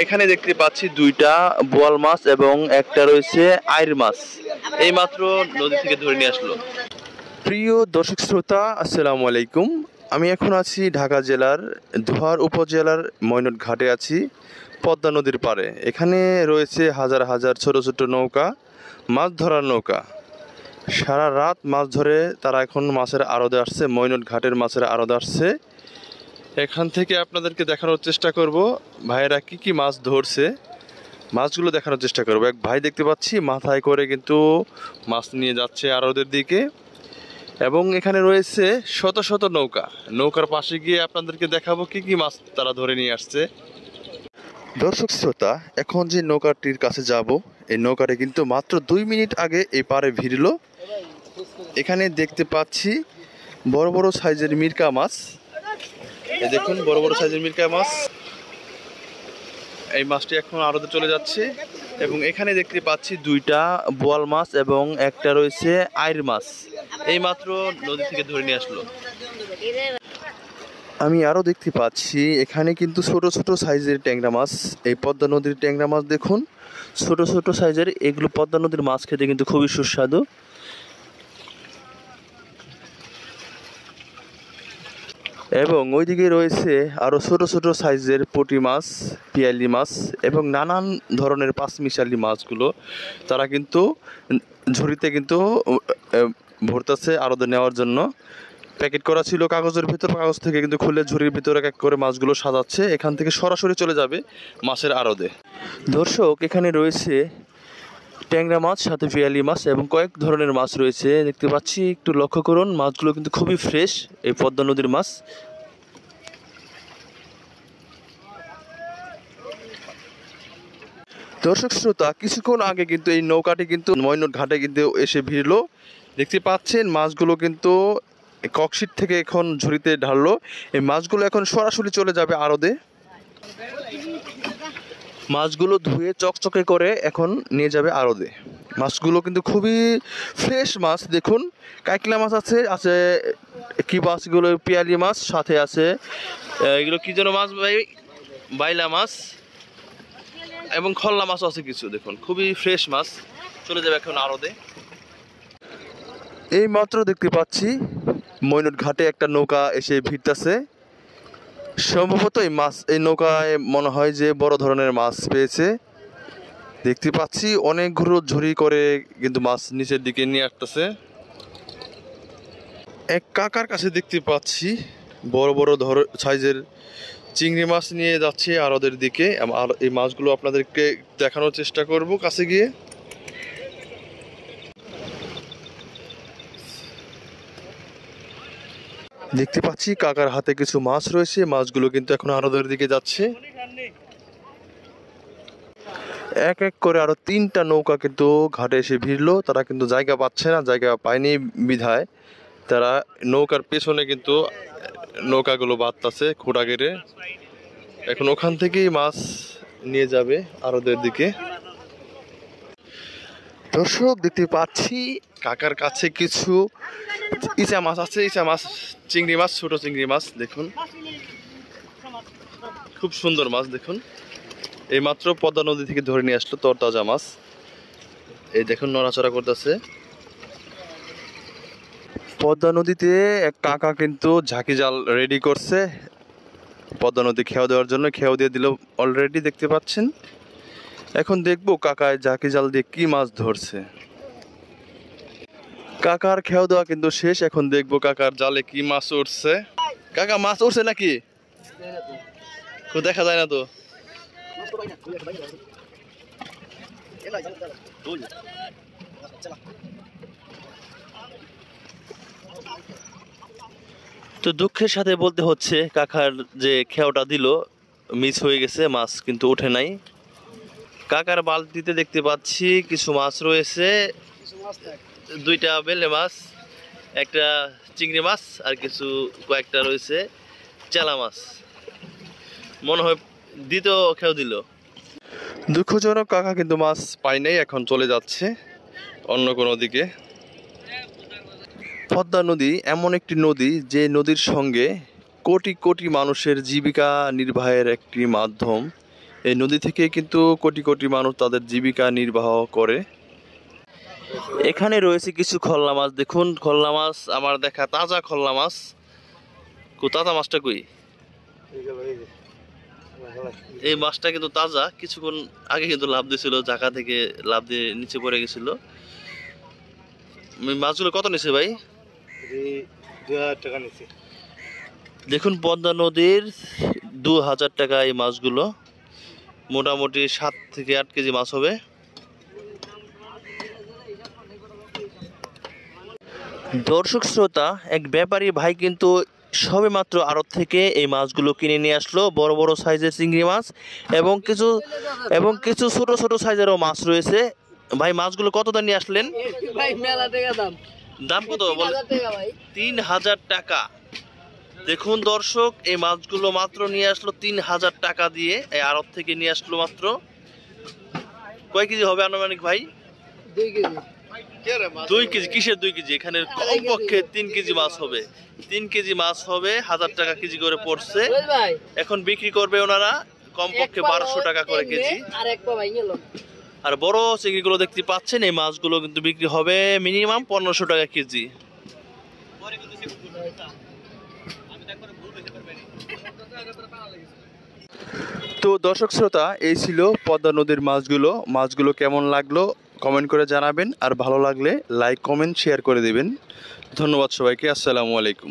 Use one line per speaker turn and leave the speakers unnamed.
এখানে দেখতে পাচ্ছি দুইটা বোয়াল মাছ এবং একটা রয়েছে আইর মাছ। এইমাত্র নদী থেকে ধরে নিয়ে আসলো। প্রিয় দর্শক শ্রোতা, আসসালামু আলাইকুম। আমি এখন আছি ঢাকা জেলার দোহার উপজেলার ময়নট ঘাটে আছি, পদ্মা নদীর পাড়ে। এখানে রয়েছে হাজার হাজার ছোট ছোট নৌকা, মাছ ধরার নৌকা। সারা রাত মাছ ধরে তারা এখন মাছের আড়তে আসছে, ময়নট ঘাটের মাছের আড়তে আসছে। এখান থেকে আপনাদেরকে দেখানোর চেষ্টা করব ভাইয়েরা কি কি মাছ ধরছে, মাছগুলো দেখানোর চেষ্টা করব। এক ভাই দেখতে পাচ্ছি মাথায় করে কিন্তু মাছ নিয়ে যাচ্ছে আড়তের দিকে, এবং এখানে রয়েছে শত শত নৌকা। নৌকার পাশে গিয়ে আপনাদেরকে দেখাবো কি কি মাছ তারা ধরে নিয়ে আসছে। দর্শক শ্রোতা, এখন যে নৌকাটির কাছে যাব, এই নৌকাটা কিন্তু মাত্র 2 মিনিট আগে এই পারে ভিড়ল। এখানে দেখতে পাচ্ছি বড় বড় সাইজের মিরকা মাছ। এই দেখুন বড় বড় সাইজের মিরকা মাছ। এই মাছটি এখন আড়তে চলে যাচ্ছে, এবং এখানে দেখতে পাচ্ছি দুইটা বোয়াল মাছ এবং একটা রয়েছে আইর মাছ। এইমাত্র নদী থেকে ধরে নিয়ে আসলো। আমি আরও দেখতে পাচ্ছি এখানে কিন্তু ছোট ছোট সাইজের ট্যাংরা মাছ। এই পদ্মা নদীর ট্যাংরা মাছ দেখুন, ছোট ছোট সাইজের। এগুলো পদ্মা নদীর মাছ খেতে কিন্তু খুবই সুস্বাদু। এবং ওইদিকে রয়েছে আরও ছোট ছোট সাইজের পুঁটি মাছ, পিয়ালি মাছ এবং নানান ধরনের পাঁচমিশালি মাছগুলো তারা কিন্তু ঝুড়িতে কিন্তু ভরতেছে আড়তে নেওয়ার জন্য। প্যাকেট করা ছিল কাগজের ভিতর, কাগজ থেকে কিন্তু খুলে ঝুড়ির ভিতরে এক এক করে মাছগুলো সাজাচ্ছে। এখান থেকে সরাসরি চলে যাবে মাছের আড়তে। দর্শক, এখানে রয়েছে ট্যাংরা মাছ, সাথে পিয়ালি মাছ এবং কয়েক ধরনের মাছ রয়েছে দেখতে পাচ্ছি। একটু লক্ষ্য করুন, মাছগুলো কিন্তু খুবই ফ্রেশ, এই পদ্মা নদীর মাছ। দর্শক শ্রোতা, কিছুক্ষণ আগে কিন্তু এই নৌকাটি কিন্তু ময়নট ঘাটে কিন্তু এসে ভিড়লো। দেখতে পাচ্ছেন মাছগুলো কিন্তু ককশিট থেকে এখন ঝুড়িতে ঢাললো। এই মাছগুলো এখন সরাসরি চলে যাবে আড়তে। মাছগুলো ধুয়ে চকচকে করে এখন নিয়ে যাবে আড়তে। মাছগুলো কিন্তু খুবই ফ্রেশ মাছ। দেখুন, কাইকলা মাছ আছে, আছে কি মাছগুলো, পিয়ালি মাছ, সাথে আছে এগুলো কি যেন মাছ ভাই, বাইলা মাছ এবং খল্লা মাছও আছে কিছু। দেখুন খুবই ফ্রেশ মাছ, চলে যাবে এখন আড়তে। এই মাত্র দেখতে পাচ্ছি ময়নট ঘাটে একটা নৌকা এসে ভিড়তেছে। সম্ভবত এই নৌকায় মনে হয় যে বড় ধরনের মাছ পেয়েছে। দেখতে পাচ্ছি অনেকগুলো ঝুড়ি করে কিন্তু মাছ নিচের দিকে নিয়ে আসতেছে। এক কাকার কাছে দেখতে পাচ্ছি বড় বড় সাইজের চিংড়ি মাছ নিয়ে যাচ্ছে আড়তের দিকে। আর এই মাছগুলো আপনাদেরকে দেখানোর চেষ্টা করব কাছে গিয়ে। দেখতে পাচ্ছি কাকার হাতে কিছু মাছ রয়েছে, মাছগুলো কিন্তু এখন আড়তের দিকে যাচ্ছে। এক এক করে আরো 3টা নৌকা কিন্তু ঘাটে এসে ভিড়লো। তারা কিন্তু জায়গা পাচ্ছে না, জায়গা পায়নি বিধায় তারা নৌকার পেছনে কিন্তু নৌকাগুলো বাঁধতেছে খোঁড়া গেড়ে। এখন ওখান থেকেই মাছ নিয়ে যাবে আড়তের দিকে। দর্শক, দেখতে পাচ্ছি কাকার কাছে কিছু ইচা মাছ আছে, ইচা মাছ, চিংড়ি মাছ, ছোট চিংড়ি মাছ। দেখুন খুব সুন্দর মাছ। দেখুন এইমাত্র পদ্মা নদী থেকে ধরে নিয়ে আসলো তরতাজা মাছ। এই দেখুন নড়াচড়া করতেছে। পদ্মা নদীতে এক কাকা কিন্তু ঝাঁকি জাল রেডি করছে পদ্মা নদী খেয়াও দেওয়ার জন্য। খেয়াও দিয়ে দিল অলরেডি, দেখতে পাচ্ছেন। এখন দেখবো কাকায় ঝাঁকি জাল দিয়ে কি মাছ ধরছে। কাকার খেয়াও দেওয়া কিন্তু শেষ। এখন দেখবো কাকার জালে কি মাছ উঠছে। কাকা, মাছ উঠছে নাকি? দেখা যায় না তো। তো দুঃখের সাথে বলতে হচ্ছে কাকার যে খেয়াওটা দিল মিস হয়ে গেছে, মাছ কিন্তু ওঠে নাই। কাকার বালতিতে দেখতে পাচ্ছি কিছু মাছ রয়েছে, 2টা বেলে মাছ, একটা চিংড়ি মাছ, আর কিছু কয়েকটা রয়েছে চেলা মাছ। মনে হয় দ্বিতীয় খেয়াও দিল। দুঃখজনক, কাকা কিন্তু মাছ পাই নাই, এখন চলে যাচ্ছে অন্য কোনো দিকে। পদ্মা নদী এমন একটি নদী যে নদীর সঙ্গে কোটি কোটি মানুষের জীবিকা নির্বাহের একটি মাধ্যম। এই নদী থেকে কিন্তু কোটি কোটি মানুষ তাদের জীবিকা নির্বাহ করে। এখানে রয়েছে কিছু খলনা মাছ, দেখুন খলনা মাছ, আমার দেখা তাজা খলনা মাছ। তাজা মাছটা কই? এই মাছটা কিন্তু তাজা, কিছুক্ষণ আগে কিন্তু লাফ দিয়েছিল, জায়গা থেকে লাফ দিয়ে নিচে পড়ে গেছিল। মাছগুলো কত নিছে ভাই?
2000 টাকা নিছে।
দেখুন পদ্মা নদীর 2000 টাকা এই মাছগুলো, মোটামুটি 7 থেকে 8 কেজি মাছ হবে। দর্শক শ্রোতা, এক ব্যাপারী ভাই কিন্তু সবে মাত্র আড়ত থেকে এই মাছগুলো কিনে নিয়ে আসলো, বড় বড় সাইজের চিংড়ি মাছ এবং কিছু ছোট ছোট সাইজেরও মাছ রয়েছে। ভাই মাছগুলো কত দাম নিয়ে আসলেন?
ভাই মেলা টাকা দাম।
দাম কত বল? 3000 টাকা। দেখুন দর্শক, এই মাছগুলো মাত্র নিয়ে আসলো 3000 টাকা দিয়ে, এই আড়ত থেকে নিয়ে আসলো মাত্র। কয় কেজি হবে আনুমানিক ভাই?
2 কেজি।
2 কেজি? কিসের 2 কেজি? এখানে কমপক্ষে 3 কেজি মাছ হবে। 3 কেজি মাছ হবে, 1000 টাকা কেজি করে পড়ছে। এখন বিক্রি করবে ওনারা কমপক্ষে 1200 টাকা করে কেজি। আর বড় চিংড়িগুলো দেখতে পাচ্ছেন, এই মাছগুলো কিন্তু বিক্রি হবে মিনিমাম 1500 টাকা কেজি। তো দর্শক শ্রোতা, এই ছিল পদ্মা নদীর মাছগুলো কেমন লাগলো কমেন্ট করে জানাবেন, আর ভালো লাগলে লাইক কমেন্ট শেয়ার করে দিবেন। ধন্যবাদ সবাইকে, আসসালামু আলাইকুম।